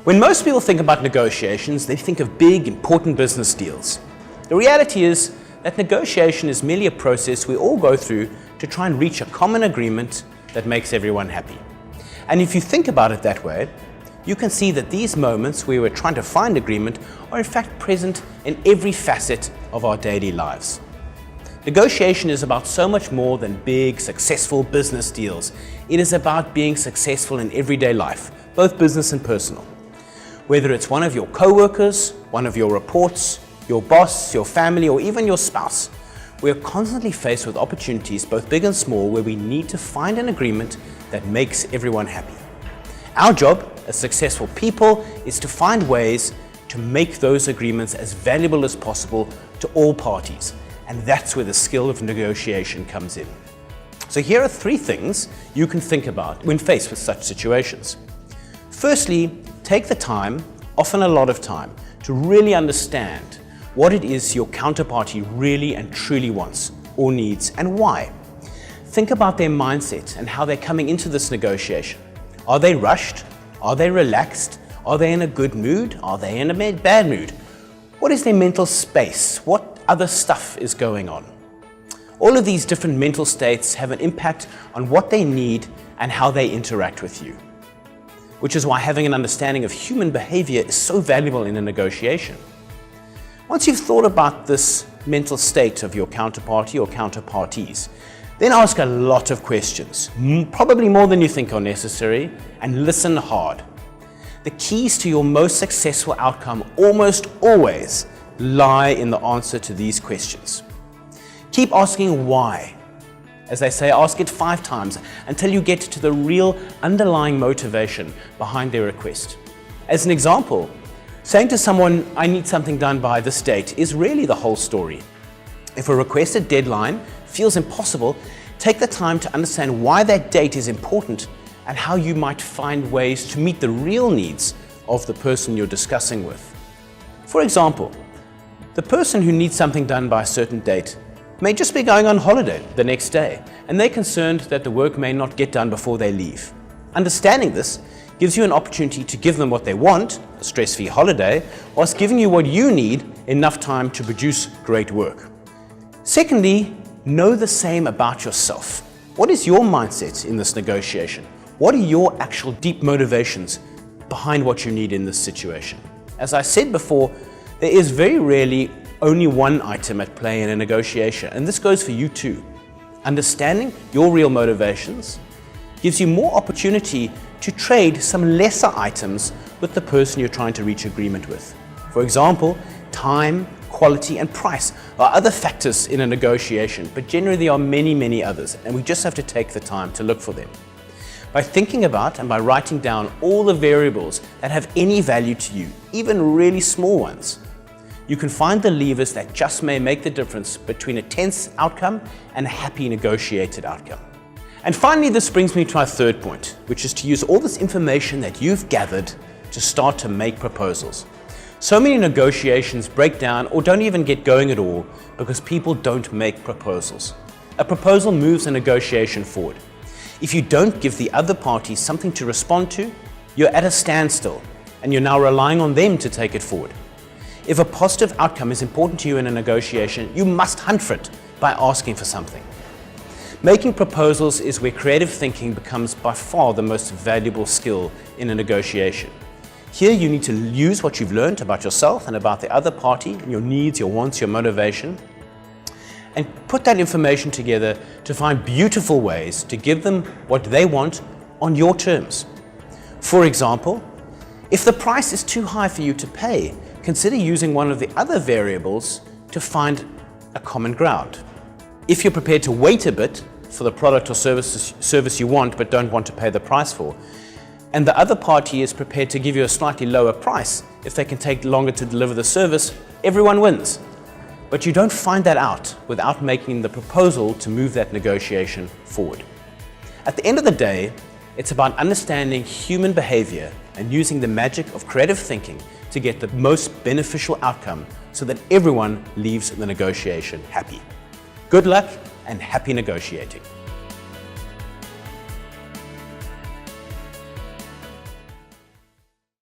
When most people think about negotiations, they think of big, important business deals. The reality is that negotiation is merely a process we all go through to try and reach a common agreement that makes everyone happy. And if you think about it that way, you can see that these moments where we're trying to find agreement are in fact present in every facet of our daily lives. Negotiation is about so much more than big, successful business deals. It is about being successful in everyday life, both business and personal. Whether it's one of your co-workers, one of your reports, your boss, your family, or even your spouse, we are constantly faced with opportunities, both big and small, where we need to find an agreement that makes everyone happy. Our job as successful people is to find ways to make those agreements as valuable as possible to all parties. And that's where the skill of negotiation comes in. So here are 3 things you can think about when faced with such situations. Firstly, take the time, often a lot of time, to really understand what it is your counterparty really and truly wants or needs and why. Think about their mindset and how they're coming into this negotiation. Are they rushed? Are they relaxed? Are they in a good mood? Are they in a bad mood? What is their mental space? What other stuff is going on? All of these different mental states have an impact on what they need and how they interact with you. Which is why having an understanding of human behavior is so valuable in a negotiation. Once you've thought about this mental state of your counterparty or counterparties, then ask a lot of questions, probably more than you think are necessary, and listen hard. The keys to your most successful outcome almost always lie in the answer to these questions. Keep asking why. As they say, ask it 5 times until you get to the real underlying motivation behind their request. As an example, saying to someone, "I need something done by this date," is really the whole story. If a requested deadline feels impossible, take the time to understand why that date is important and how you might find ways to meet the real needs of the person you're discussing with. For example, the person who needs something done by a certain date may just be going on holiday the next day, and they're concerned that the work may not get done before they leave. Understanding this gives you an opportunity to give them what they want, a stress-free holiday, whilst giving you what you need, enough time to produce great work. Secondly, know the same about yourself. What is your mindset in this negotiation? What are your actual deep motivations behind what you need in this situation? As I said before, there is very rarely only one item at play in a negotiation, and this goes for you too. Understanding your real motivations gives you more opportunity to trade some lesser items with the person you're trying to reach agreement with. For example, time, quality, and price are other factors in a negotiation, but generally there are many others, and we just have to take the time to look for them. By thinking about and by writing down all the variables that have any value to you, even really small ones, you can find the levers that just may make the difference between a tense outcome and a happy negotiated outcome. And finally, this brings me to our 3rd point, which is to use all this information that you've gathered to start to make proposals. So many negotiations break down or don't even get going at all because people don't make proposals. A proposal moves a negotiation forward. If you don't give the other party something to respond to, you're at a standstill and you're now relying on them to take it forward. If a positive outcome is important to you in a negotiation, you must hunt for it by asking for something. Making proposals is where creative thinking becomes by far the most valuable skill in a negotiation. Here you need to use what you've learned about yourself and about the other party, your needs, your wants, your motivation, and put that information together to find beautiful ways to give them what they want on your terms. For example, if the price is too high for you to pay, consider using one of the other variables to find a common ground. If you're prepared to wait a bit for the product or service you want but don't want to pay the price for, and the other party is prepared to give you a slightly lower price if they can take longer to deliver the service, everyone wins. But you don't find that out without making the proposal to move that negotiation forward. At the end of the day, it's about understanding human behavior and using the magic of creative thinking to get the most beneficial outcome so that everyone leaves the negotiation happy. Good luck and happy negotiating.